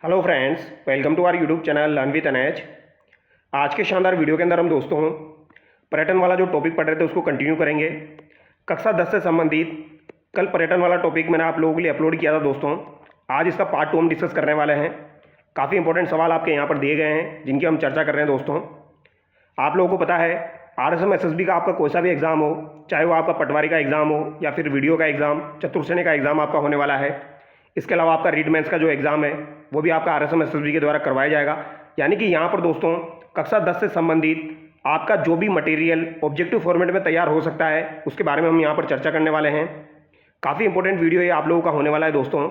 Hello friends, welcome to our YouTube channel learn with NH. आज के शानदार video के अंदर हम दोस्तों पर्यटन वाला जो टॉपिक पढ़ रहे थे उसको कंटिन्यू करेंगे। कक्षा 10 से संबंधित कल पर्यटन वाला टॉपिक मैंने आप लोगों के लिए अपलोड किया था दोस्तों। आज इसका पार्ट 2 हम डिस्कस करने वाले हैं। काफ़ी इंपॉर्टेंट सवाल आपके यहाँ पर दिए गए हैं जिनकी हम चर्चा कर रहे हैं दोस्तों। आप लोगों को पता है RSM SSB का आपका कोई सा भी एग्ज़ाम हो, चाहे वो आपका पटवारी का एग्ज़ाम हो या फिर वीडियो का एग्ज़ाम, चतुर्सेनी का एग्ज़ाम आपका होने वाला है। इसके अलावा आपका रीड मेंस का जो एग्ज़ाम है वो भी आपका RSM SSB के द्वारा करवाया जाएगा। यानी कि यहाँ पर दोस्तों कक्षा 10 से संबंधित आपका जो भी मटेरियल ऑब्जेक्टिव फॉर्मेट में तैयार हो सकता है उसके बारे में हम यहाँ पर चर्चा करने वाले हैं। काफ़ी इंपॉर्टेंट वीडियो ये आप लोगों का होने वाला है दोस्तों।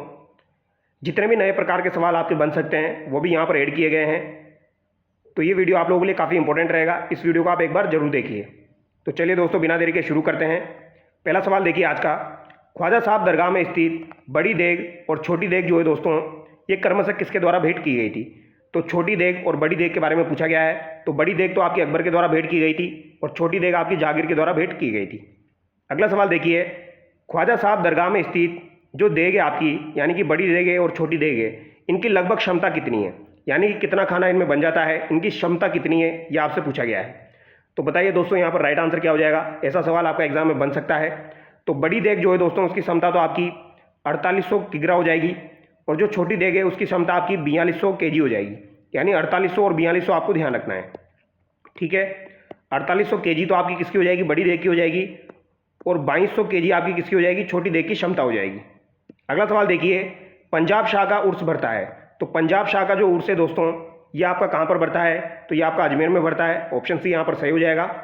जितने भी नए प्रकार के सवाल आपके बन सकते हैं वो भी यहाँ पर ऐड किए गए हैं। तो ये वीडियो आप लोगों के लिए काफ़ी इंपॉर्टेंट रहेगा। इस वीडियो को आप एक बार जरूर देखिए। तो चलिए दोस्तों, बिना देरी के शुरू करते हैं। पहला सवाल देखिए आज का। ख्वाजा साहब दरगाह में स्थित बड़ी देग और छोटी देग जो है दोस्तों, ये क्रमशः किसके द्वारा भेंट की गई थी? तो छोटी देग और बड़ी देग के बारे में पूछा गया है। तो बड़ी देग तो आपकी अकबर के द्वारा भेंट की गई थी और छोटी देग आपकी जहांगीर के द्वारा भेंट की गई थी। अगला सवाल देखिए। ख्वाजा साहब दरगाह में स्थित जो देग है आपकी, यानी कि बड़ी देग है और छोटी देग है, इनकी लगभग क्षमता कितनी है? यानी कि कितना खाना इनमें बन जाता है, इनकी क्षमता कितनी है, ये आपसे पूछा गया है। तो बताइए दोस्तों यहाँ पर राइट आंसर क्या हो जाएगा? ऐसा सवाल आपका एग्जाम में बन सकता है। तो बड़ी देग जो है दोस्तों उसकी क्षमता तो आपकी 4800 किग्रा हो जाएगी और जो छोटी देग है उसकी क्षमता आपकी 4200 केजी हो जाएगी। यानी 4800 और 4200 आपको ध्यान रखना है, ठीक है। 4800 केजी तो आपकी किसकी हो जाएगी? बड़ी देग की हो जाएगी और 2200 केजी आपकी किसकी हो जाएगी? छोटी देग की क्षमता हो जाएगी। अगला सवाल देखिए। पंजाब शाह का उर्स भरता है। तो पंजाब शाह का जो उर्स है दोस्तों ये आपका कहाँ पर बढ़ता है? तो ये आपका अजमेर में बढ़ता है। ऑप्शन सी यहाँ पर सही हो जाएगा।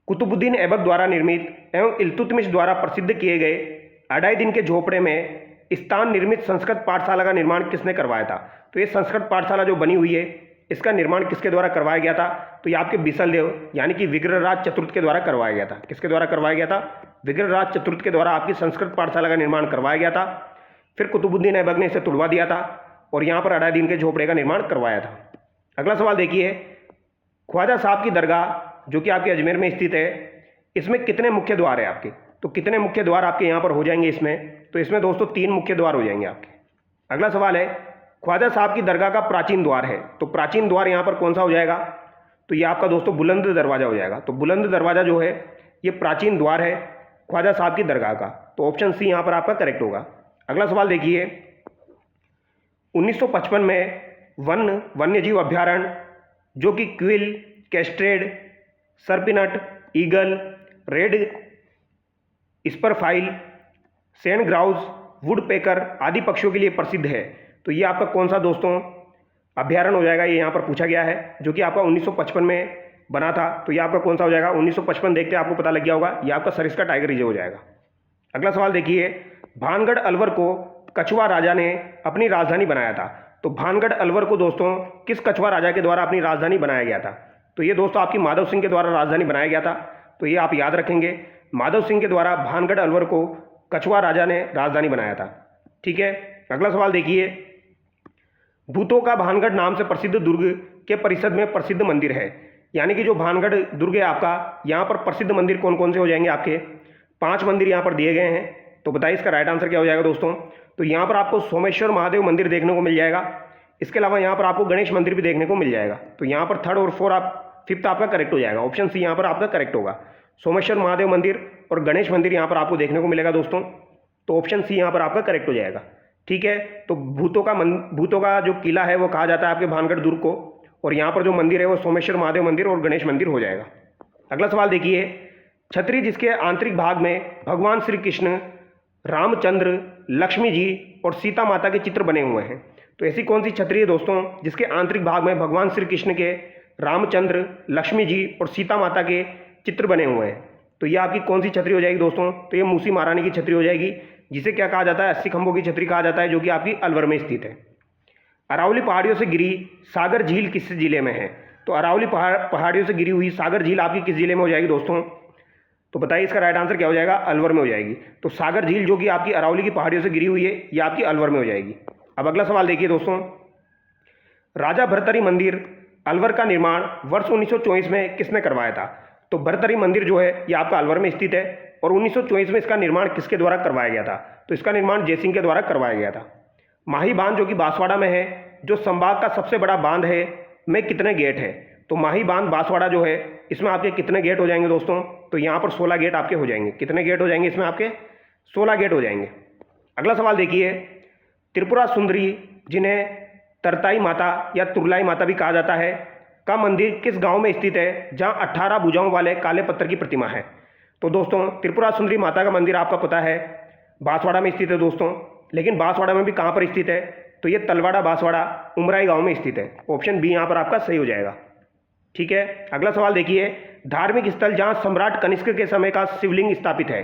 कुतुबुद्दीन ऐबक द्वारा निर्मित एवं इल्तुतमिश द्वारा प्रसिद्ध किए गए अढ़ाई दिन के झोपड़े में स्थान निर्मित संस्कृत पाठशाला का निर्माण किसने करवाया था? तो ये संस्कृत पाठशाला जो बनी हुई है इसका निर्माण किसके द्वारा करवाया गया था? तो ये आपके बिसलदेव यानी कि विग्रहराज चतुर्थ के द्वारा करवाया गया था। किसके द्वारा करवाया गया था? विग्रहराज चतुर्थ के द्वारा आपकी संस्कृत पाठशाला का निर्माण करवाया गया था। फिर कुतुबुद्दीन ऐबक ने इसे तुड़वा दिया था और यहाँ पर अढ़ाई दिन के झोपड़े का निर्माण करवाया था। अगला सवाल देखिए। ख्वाजा साहब की दरगाह जो कि आपके अजमेर में स्थित है, इसमें कितने मुख्य द्वार है आपके? तो कितने मुख्य द्वार आपके यहाँ पर हो जाएंगे इसमें? तो इसमें दोस्तों 3 मुख्य द्वार हो जाएंगे आपके। अगला सवाल है। ख्वाजा साहब की दरगाह का प्राचीन द्वार है, तो प्राचीन द्वार यहाँ पर कौन सा हो जाएगा? तो ये आपका दोस्तों बुलंद दरवाजा हो जाएगा। तो बुलंद दरवाजा जो है ये प्राचीन द्वार है ख्वाजा साहब की दरगाह का। तो ऑप्शन सी यहाँ पर आपका करेक्ट होगा। अगला सवाल देखिए। 1955 में वन्यजीव अभ्यारण्य जो कि quail, kestrel, serpent, eagle, red spurfowl, sand grouse, woodpecker आदि पक्षियों के लिए प्रसिद्ध है। तो ये आपका कौन सा दोस्तों अभ्यारण्य हो जाएगा? ये यहाँ पर पूछा गया है जो कि आपका 1955 में बना था। तो ये आपका कौन सा हो जाएगा? 1955 देखते आपको पता लग गया होगा, ये आपका सरिस्का टाइगर रिजर्व हो जाएगा। अगला सवाल देखिए। भानगढ़ अलवर को कछुआ राजा ने अपनी राजधानी बनाया था। तो भानगढ़ अलवर को दोस्तों किस कछुआ राजा के द्वारा अपनी राजधानी बनाया गया था? तो ये दोस्तों आपकी माधव सिंह के द्वारा राजधानी बनाया गया था। तो ये आप याद रखेंगे, माधव सिंह के द्वारा भानगढ़ अलवर को कछुआ राजा ने राजधानी बनाया था, ठीक है। अगला सवाल देखिए। भूतों का भानगढ़ नाम से प्रसिद्ध दुर्ग के परिषद में प्रसिद्ध मंदिर है। यानी कि जो भानगढ़ दुर्ग है आपका, यहाँ पर प्रसिद्ध मंदिर कौन कौन से हो जाएंगे? आपके 5 मंदिर यहाँ पर दिए गए हैं। तो बताइए इसका राइट आंसर क्या हो जाएगा दोस्तों? तो यहाँ पर आपको सोमेश्वर महादेव मंदिर देखने को मिल जाएगा। इसके अलावा यहाँ पर आपको गणेश मंदिर भी देखने को मिल जाएगा। तो यहाँ पर 3rd और 5th आपका करेक्ट हो जाएगा। ऑप्शन सी यहाँ पर आपका करेक्ट होगा। सोमेश्वर महादेव मंदिर और गणेश मंदिर यहाँ पर आपको देखने को मिलेगा दोस्तों। तो ऑप्शन सी यहाँ पर आपका करेक्ट हो जाएगा, ठीक है। तो भूतों का जो किला है वो कहा जाता है आपके भानगढ़ दुर्ग को, और यहाँ पर जो मंदिर है वो सोमेश्वर महादेव मंदिर और गणेश मंदिर हो जाएगा। अगला सवाल देखिए। छतरी जिसके आंतरिक भाग में भगवान श्री कृष्ण, रामचंद्र, लक्ष्मी जी और सीता माता के चित्र बने हुए हैं। तो ऐसी कौन सी छतरी है दोस्तों जिसके आंतरिक भाग में भगवान श्री कृष्ण के, रामचंद्र, लक्ष्मी जी और सीता माता के चित्र बने हुए हैं? तो ये आपकी कौन सी छतरी हो जाएगी दोस्तों? तो ये मूसी महारानी की छतरी हो जाएगी, जिसे क्या कहा जाता है? 80 खंभों की छतरी कहा जाता है, जो कि आपकी अलवर में स्थित है। अरावली पहाड़ियों से गिरी सागर झील किस जिले में है? तो अरावली पहाड़ियों से गिरी हुई सागर झील आपकी किस जिले में हो जाएगी दोस्तों? तो बताइए इसका राइट आंसर क्या हो जाएगा? अलवर में हो जाएगी। तो सागर झील जो कि आपकी अरावली की पहाड़ियों से गिरी हुई है, ये आपकी अलवर में हो जाएगी। अब अगला सवाल देखिए दोस्तों। राजा भर्तृहरि मंदिर अलवर का निर्माण वर्ष 1924 में किसने करवाया था? तो भर्तृहरि मंदिर जो है ये आपका अलवर में स्थित है और 1924 में इसका निर्माण किसके द्वारा करवाया गया था? तो इसका निर्माण जयसिंह के द्वारा करवाया गया था। माही बांध जो कि बांसवाड़ा में है, जो संभाग का सबसे बड़ा बांध है में कितने गेट है? तो माही बांध बांसवाड़ा जो है इसमें आपके कितने गेट हो जाएंगे दोस्तों? तो यहाँ पर 16 गेट आपके हो जाएंगे। कितने गेट हो जाएंगे इसमें आपके? 16 गेट हो जाएंगे। अगला सवाल देखिए, त्रिपुरा सुंदरी जिन्हें तरताई माता या तुरलाई माता भी कहा जाता है का मंदिर किस गांव में स्थित है जहां 18 भुजाओं वाले काले पत्थर की प्रतिमा है? तो दोस्तों त्रिपुरा सुंदरी माता का मंदिर आपका पता है बांसवाड़ा में स्थित है दोस्तों, लेकिन बांसवाड़ा में भी कहाँ पर स्थित है? तो ये तलवाड़ा बांसवाड़ा उमराई गांव में स्थित है। ऑप्शन बी यहाँ पर आपका सही हो जाएगा। ठीक है, अगला सवाल देखिए, धार्मिक स्थल जहाँ सम्राट कनिष्क के समय का शिवलिंग स्थापित है,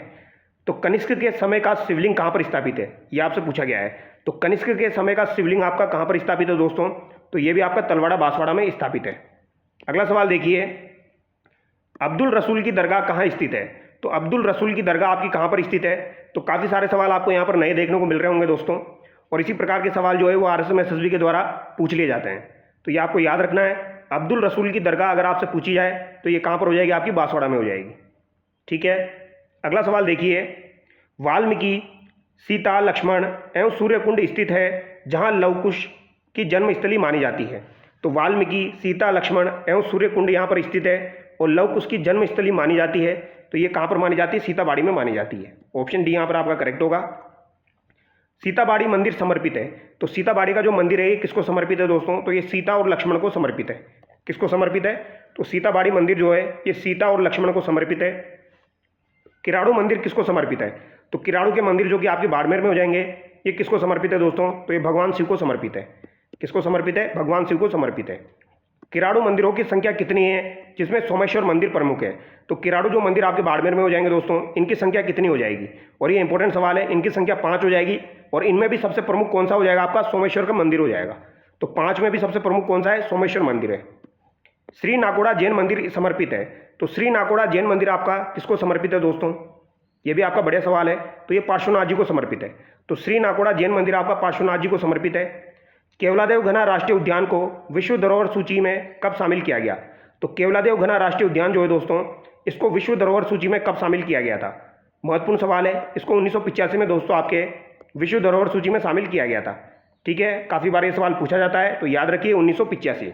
तो कनिष्क के समय का शिवलिंग कहाँ पर स्थापित है? ये आपसे पूछा गया है। तो कनिष्क के समय का शिवलिंग आपका कहाँ पर स्थापित है दोस्तों? तो ये भी आपका तलवाड़ा बांसवाड़ा में स्थापित है। अगला सवाल देखिए, अब्दुल रसूल की दरगाह कहाँ स्थित है? तो अब्दुल रसूल की दरगाह आपकी कहाँ पर स्थित है? तो काफ़ी सारे सवाल आपको यहाँ पर नए देखने को मिल रहे होंगे दोस्तों, और इसी प्रकार के सवाल जो है वो RSM-SSB के द्वारा पूछ लिए जाते हैं। तो ये आपको याद रखना है, अब्दुल रसूल की दरगाह अगर आपसे पूछी जाए तो ये कहाँ पर हो जाएगी? आपकी बांसवाड़ा में हो जाएगी। ठीक है, अगला सवाल देखिए, वाल्मीकि सीता लक्ष्मण एवं सूर्यकुंड स्थित है जहाँ लवकुश की जन्मस्थली मानी जाती है। तो वाल्मीकि सीता लक्ष्मण एवं सूर्यकुंड यहाँ पर स्थित है और लवकुश की जन्मस्थली मानी जाती है। तो ये कहाँ पर मानी जाती है? सीताबाड़ी में मानी जाती है। ऑप्शन डी यहाँ पर आपका करेक्ट होगा। सीताबाड़ी मंदिर समर्पित है, तो सीताबाड़ी का जो मंदिर है ये किसको समर्पित है दोस्तों? तो ये सीता और लक्ष्मण को समर्पित है। किसको समर्पित है? तो सीताबाड़ी मंदिर जो है ये सीता और लक्ष्मण को समर्पित है। किराड़ू मंदिर किसको समर्पित है? तो किराड़ू के मंदिर जो कि आपके बाड़मेर में हो जाएंगे, ये किसको समर्पित है दोस्तों? तो ये भगवान शिव को समर्पित है। किसको समर्पित है? भगवान शिव को समर्पित है। किराड़ू मंदिरों की संख्या कितनी है जिसमें सोमेश्वर मंदिर प्रमुख है? तो किराड़ू जो मंदिर आपके बाड़मेर में हो जाएंगे दोस्तों, इनकी संख्या कितनी हो जाएगी? और ये इंपॉर्टेंट सवाल है, इनकी संख्या 5 हो जाएगी। और इनमें भी सबसे प्रमुख कौन सा हो जाएगा? आपका सोमेश्वर का मंदिर हो जाएगा। तो 5 में भी सबसे प्रमुख कौन सा है? सोमेश्वर मंदिर है। श्री नाकोड़ा जैन मंदिर समर्पित है, तो श्री नाकोड़ा जैन मंदिर आपका किसको समर्पित है दोस्तों? ये भी आपका बढ़िया सवाल है। तो ये पार्श्वनाथ जी को समर्पित है। तो श्री नाकोड़ा जैन मंदिर आपका पार्श्वनाथ जी को समर्पित है। केवलादेव घना राष्ट्रीय उद्यान को विश्व धरोहर सूची में कब शामिल किया गया? तो केवलादेव घना राष्ट्रीय उद्यान जो है दोस्तों, इसको विश्व धरोहर सूची में कब शामिल किया गया था? महत्वपूर्ण सवाल है। इसको 1985 में दोस्तों आपके विश्व धरोहर सूची में शामिल किया गया था। ठीक है, काफ़ी बार ये सवाल पूछा जाता है, तो याद रखिए 1985।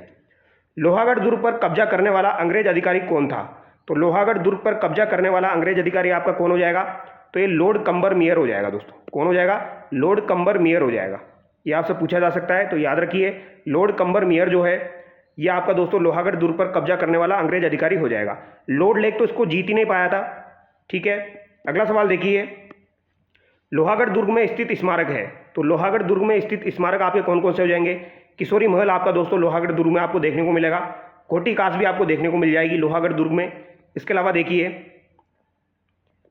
लोहागढ़ दुर्ग पर कब्जा करने वाला अंग्रेज अधिकारी कौन था? तो लोहागढ़ दुर्ग पर कब्जा करने वाला अंग्रेज अधिकारी आपका कौन हो जाएगा? तो ये लॉर्ड कंबरमेयर हो जाएगा दोस्तों। कौन हो जाएगा? लॉर्ड कंबरमेयर हो जाएगा। ये आपसे पूछा जा सकता है, तो याद रखिए लॉर्ड कंबरमेयर जो है ये आपका दोस्तों लोहागढ़ दुर्ग पर कब्जा करने वाला अंग्रेज अधिकारी हो जाएगा। लॉर्ड लेक तो इसको जीत ही नहीं पाया था। ठीक है, अगला सवाल देखिए, लोहागढ़ दुर्ग में स्थित स्मारक है, तो लोहागढ़ दुर्ग में स्थित स्मारक आपके कौन कौन से हो जाएंगे? किशोरी महल आपका दोस्तों लोहागढ़ दुर्ग में आपको देखने को मिलेगा। कोटी कास भी आपको देखने को मिल जाएगी लोहागढ़ दुर्ग में। इसके अलावा देखिए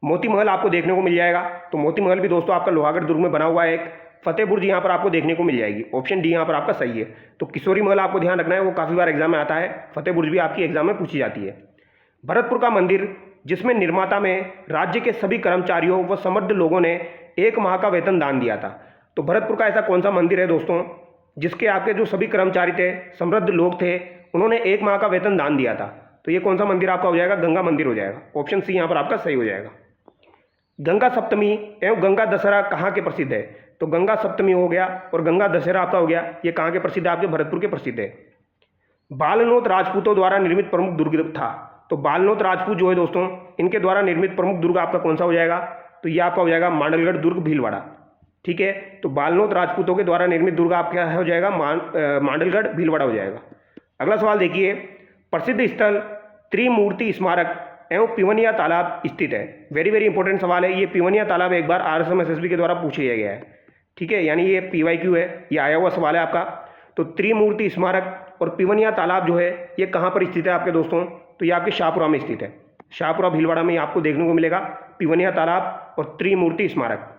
मोती महल आपको देखने को मिल जाएगा, तो मोती महल भी दोस्तों आपका लोहागढ़ दुर्ग में बना हुआ है। एक फतेह बुर्ज यहाँ पर आपको देखने को मिल जाएगी। ऑप्शन डी यहाँ पर आपका सही है। तो किशोरी महल आपको ध्यान रखना है, वो काफ़ी बार एग्जाम में आता है। फतेह बुर्ज भी आपकी एग्जाम में पूछी जाती है। भरतपुर का मंदिर जिसमें निर्माता में राज्य के सभी कर्मचारियों व समृद्ध लोगों ने 1 माह का वेतन दान दिया था। तो भरतपुर का ऐसा कौन सा मंदिर है दोस्तों जिसके आपके जो सभी कर्मचारी थे, समृद्ध लोग थे, उन्होंने 1 माह का वेतन दान दिया था? तो ये कौन सा मंदिर आपका हो जाएगा? गंगा मंदिर हो जाएगा। ऑप्शन सी यहाँ पर आपका सही हो जाएगा। गंगा सप्तमी एवं गंगा दशहरा कहाँ के प्रसिद्ध है? तो गंगा सप्तमी हो गया और गंगा दशहरा आपका हो गया, ये कहाँ के प्रसिद्ध है? आपके भरतपुर के प्रसिद्ध है। बालनोत राजपूतों द्वारा निर्मित प्रमुख दुर्ग था, तो बालनोत राजपूत जो है दोस्तों, इनके द्वारा निर्मित प्रमुख दुर्ग आपका कौन सा हो जाएगा? तो ये आपका हो जाएगा मांडलगढ़ दुर्ग भीलवाड़ा। ठीक है, तो बालनोत राजपूतों के द्वारा निर्मित दुर्ग आपका हो जाएगा मांडलगढ़ भीलवाड़ा हो जाएगा। अगला सवाल देखिए, प्रसिद्ध स्थल त्रिमूर्ति स्मारक एवं पिवनिया तालाब स्थित है। वेरी वेरी इंपॉर्टेंट सवाल है। ये पिवनिया तालाब एक बार RSM-SSB के द्वारा पूछ लिया गया है। ठीक है, यानी ये PYQ है, ये आया हुआ सवाल है आपका। तो त्रिमूर्ति स्मारक और पिवनिया तालाब जो है ये कहाँ पर स्थित है आपके दोस्तों? तो ये आपके शाहपुरा में स्थित है। शाहपुरा भीलवाड़ा में आपको देखने को मिलेगा पिवनिया तालाब और त्रिमूर्ति स्मारक।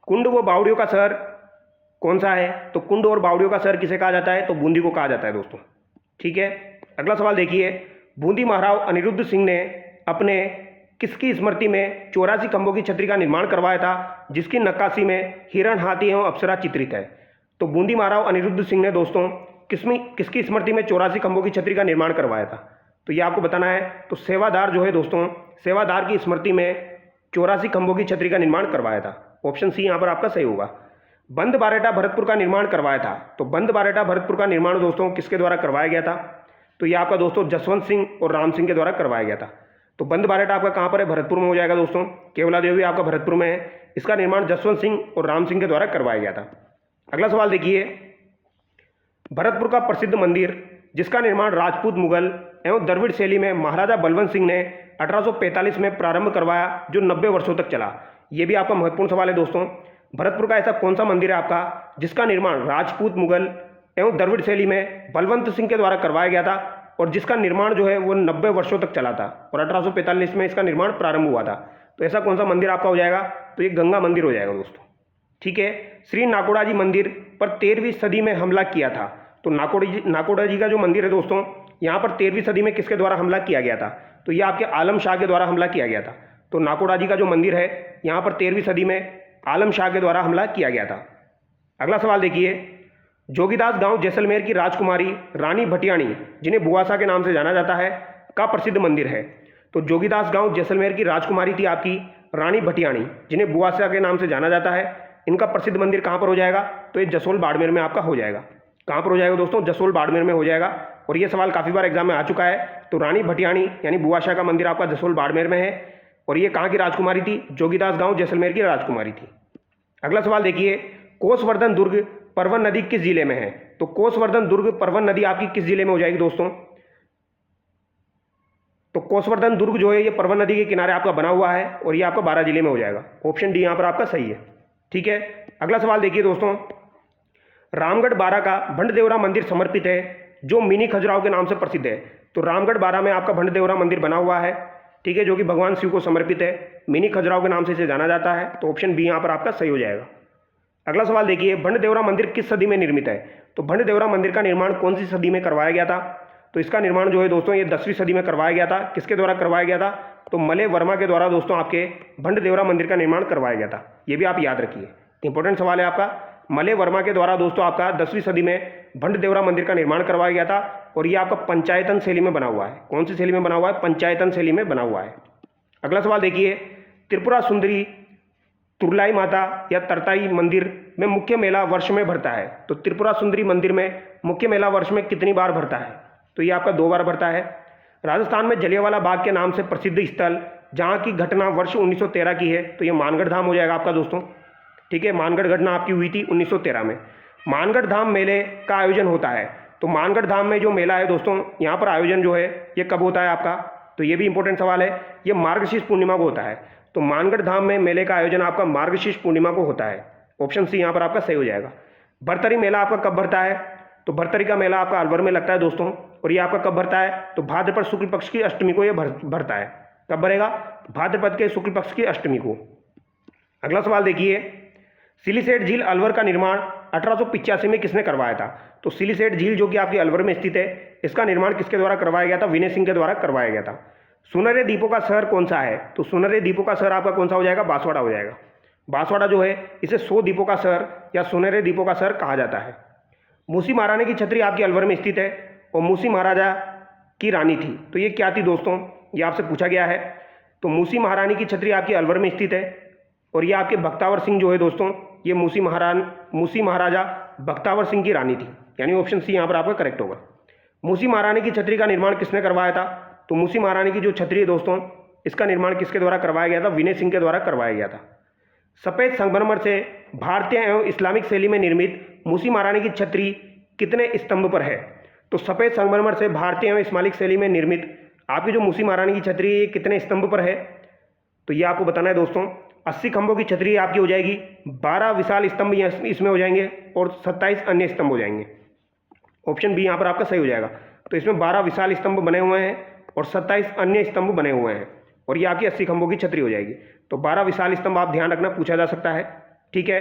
कुंड व बावड़ियों का शहर कौन सा है? तो कुंड और बावड़ियों का शहर किसे कहा जाता है? तो बूंदी को कहा जाता है दोस्तों। ठीक है, अगला सवाल देखिए, बूंदी महाराव अनिरुद्ध सिंह ने अपने किसकी स्मृति में 84 खंभों की छतरी का निर्माण करवाया था जिसकी नक्काशी में हिरण, हाथी एवं अप्सरा चित्रित है? तो बूंदी महाराव अनिरुद्ध सिंह ने दोस्तों किसकी स्मृति में 84 खंभों की छतरी का निर्माण करवाया था? तो ये आपको बताना है। तो सेवादार जो है दोस्तों, सेवादार की स्मृति में 84 खंभों की छतरी का निर्माण करवाया था। ऑप्शन सी यहाँ पर आपका सही होगा। बंद बारेटा भरतपुर का निर्माण करवाया था। तो बंद बारेटा भरतपुर का निर्माण दोस्तों किसके द्वारा करवाया गया था? तो ये आपका दोस्तों जसवंत सिंह और राम सिंह के द्वारा करवाया गया था। तो बंद बारेटा आपका कहाँ पर है? भरतपुर में हो जाएगा दोस्तों। केवला देवी आपका भरतपुर में है। इसका निर्माण जसवंत सिंह और राम सिंह के द्वारा करवाया गया था। अगला सवाल देखिए, भरतपुर का प्रसिद्ध मंदिर जिसका निर्माण राजपूत, मुगल एवं द्रविड़ शैली में महाराजा बलवंत सिंह ने 1845 में प्रारंभ करवाया, जो 90 वर्षों तक चला। ये भी आपका महत्वपूर्ण सवाल है दोस्तों। भरतपुर का ऐसा कौन सा मंदिर है आपका जिसका निर्माण राजपूत, मुगल एवं द्रविड़ शैली में बलवंत सिंह के द्वारा करवाया गया था और जिसका निर्माण जो है वो 90 वर्षों तक चला था और 1845 में इसका निर्माण प्रारंभ हुआ था। तो ऐसा कौन सा मंदिर आपका हो जाएगा? तो ये गंगा मंदिर हो जाएगा दोस्तों। ठीक है। श्री नाकोड़ा जी मंदिर पर 13वीं सदी में हमला किया था। तो नाकोड़ा जी का जो मंदिर है दोस्तों, यहाँ पर 13वीं सदी में किसके द्वारा हमला किया गया था? तो ये आपके आलम शाह के द्वारा हमला किया गया था। तो नाकोड़ा जी का जो मंदिर है यहाँ पर 13वीं सदी में आलम शाह के द्वारा हमला किया गया था। अगला सवाल देखिए, जोगीदास गांव जैसलमेर की राजकुमारी रानी भटियाणी, जिन्हें बुआसा के नाम से जाना जाता है, का प्रसिद्ध मंदिर है। तो जोगीदास गांव जैसलमेर की राजकुमारी थी आपकी रानी भटियाणी, जिन्हें बुआसा के नाम से जाना जाता है। इनका प्रसिद्ध मंदिर कहाँ पर हो जाएगा? तो ये जसोल बाड़मेर में आपका हो जाएगा। कहाँ पर हो जाएगा दोस्तों? जसोल बाड़मेर में हो जाएगा। और ये सवाल काफ़ी बार एग्जाम में आ चुका है। तो रानी भटियाणी यानी बुआशाह का मंदिर आपका जसोल बाड़मेर में है और ये कहाँ की राजकुमारी थी? जोगीदास गांव जैसलमेर की राजकुमारी थी। अगला सवाल देखिए, कोसवर्धन दुर्ग परवन नदी किस जिले में है? तो कोसवर्धन दुर्ग परवन नदी आपकी किस जिले में हो जाएगी दोस्तों? तो कोसवर्धन दुर्ग जो है ये परवन नदी के किनारे आपका बना हुआ है और ये आपका 12 जिले में हो जाएगा। ऑप्शन डी यहाँ पर आपका सही है। ठीक है। अगला सवाल देखिए दोस्तों, रामगढ़ बारा का भंडदेवरा मंदिर समर्पित है, जो मिनी खजुराहो के नाम से प्रसिद्ध है। तो रामगढ़ बारा में आपका भंडदेवरा मंदिर बना हुआ है, ठीक है, जो कि भगवान शिव को समर्पित है। मिनी खजुराहो के नाम से इसे जाना जाता है। तो ऑप्शन बी यहाँ पर आपका सही हो जाएगा। अगला सवाल देखिए, भंडदेवरा मंदिर किस सदी में निर्मित है? तो भंडदेवरा मंदिर का निर्माण कौन सी सदी में करवाया गया था? तो इसका निर्माण जो है दोस्तों ये 10वीं सदी में करवाया गया था। किसके द्वारा करवाया गया था? तो मलय वर्मा के द्वारा दोस्तों आपके भंडदेवरा मंदिर का निर्माण करवाया गया था। ये भी आप याद रखिए, इंपॉर्टेंट सवाल है आपका। मलय वर्मा के द्वारा दोस्तों आपका 10वीं सदी में भंडदेवरा मंदिर का निर्माण करवाया गया था और ये आपका पंचायतन शैली में बना हुआ है। कौन सी शैली में बना हुआ है? पंचायतन शैली में बना हुआ है। अगला सवाल देखिए, त्रिपुरा सुंदरी तुरलाई माता या तरताई मंदिर में मुख्य मेला वर्ष में भरता है। तो त्रिपुरा सुंदरी मंदिर में मुख्य मेला वर्ष में कितनी बार भरता है? तो ये आपका 2 बार भरता है। राजस्थान में जलियांवाला बाग के नाम से प्रसिद्ध स्थल जहाँ की घटना वर्ष 1913 की है, तो ये मानगढ़ धाम हो जाएगा आपका दोस्तों। ठीक है, मानगढ़ घटना आपकी हुई थी 1913 में। मानगढ़ धाम मेले का आयोजन होता है। तो मानगढ़ धाम में जो मेला है दोस्तों, यहाँ पर आयोजन जो है ये कब होता है आपका? तो ये भी इंपॉर्टेंट सवाल है। ये मार्गशीर्ष पूर्णिमा को होता है। तो मानगढ़ धाम में मेले का आयोजन आपका मार्गशीर्ष पूर्णिमा को होता है। ऑप्शन सी यहाँ पर आपका सही हो जाएगा। भरतरी मेला आपका कब भरता है? तो भरतरी का मेला आपका अलवर में लगता है दोस्तों और ये आपका कब भरता है? तो भाद्रपद शुक्ल पक्ष की अष्टमी को ये भरता है। कब भरेगा? भाद्रपद के शुक्ल पक्ष की अष्टमी को। अगला सवाल देखिए, सिलीसेट झील अलवर का निर्माण 1885 में किसने करवाया था? तो सिलीसेट झील जो कि आपकी अलवर में स्थित है, इसका निर्माण किसके द्वारा करवाया गया था? विनय सिंह के द्वारा करवाया गया था। सुनहरे द्वीपों का शहर कौन सा है? तो सुनहरे द्वीपों का शहर आपका कौन सा हो जाएगा? बांसवाड़ा हो जाएगा। बांसवाड़ा जो है इसे 100 द्वीपों का शहर या सुनहरे द्वीपों का शहर कहा जाता है। मूसी महारानी की छतरी आपकी अलवर में स्थित है और मूसी महाराजा की रानी थी। तो ये क्या थी दोस्तों? ये आपसे पूछा गया है। तो मूसी महारानी की छतरी आपकी अलवर में स्थित है और ये आपके बख्तावर सिंह जो है दोस्तों, ये मूसी महाराजा बख्तावर सिंह की रानी थी, यानी ऑप्शन सी यहाँ पर आपका करेक्ट होगा। मूसी महारानी की छतरी का निर्माण किसने करवाया था? तो मूसी महारानी की जो छतरी है दोस्तों, इसका निर्माण किसके द्वारा करवाया गया था? विनय सिंह के द्वारा करवाया गया था। सफ़ेद संगमरमर से भारतीय एवं इस्लामिक शैली में निर्मित मूसी महारानी की छतरी कितने स्तंभ पर है? तो सफ़ेद संगमरमर से भारतीय एवं इस्लामिक शैली में निर्मित आपकी जो मूसी महारानी की छतरी है, ये कितने स्तंभ पर है? तो ये आपको बताना है दोस्तों। 80 खंभों की छतरी आपकी हो जाएगी, 12 विशाल स्तंभ इसमें हो जाएंगे और 27 अन्य स्तंभ हो जाएंगे। ऑप्शन बी यहाँ पर आपका सही हो जाएगा। तो इसमें 12 विशाल स्तंभ बने हुए हैं और 27 अन्य स्तंभ बने हुए हैं और ये आपकी 80 खंभों की छतरी हो जाएगी। तो 12 विशाल स्तंभ आप ध्यान रखना, पूछा जा सकता है। ठीक है,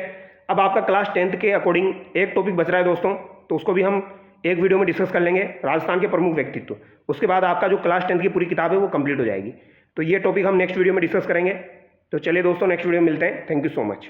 अब आपका क्लास 10th के अकॉर्डिंग एक टॉपिक बच रहा है दोस्तों, तो उसको भी हम एक वीडियो में डिस्कस कर लेंगे, राजस्थान के प्रमुख व्यक्तित्व। उसके बाद आपका जो क्लास 10th की पूरी किताब है वो कंप्लीट हो जाएगी। तो ये टॉपिक हम नेक्स्ट वीडियो में डिस्कस करेंगे। तो चलिए दोस्तों, नेक्स्ट वीडियो में मिलते हैं। Thank you so much.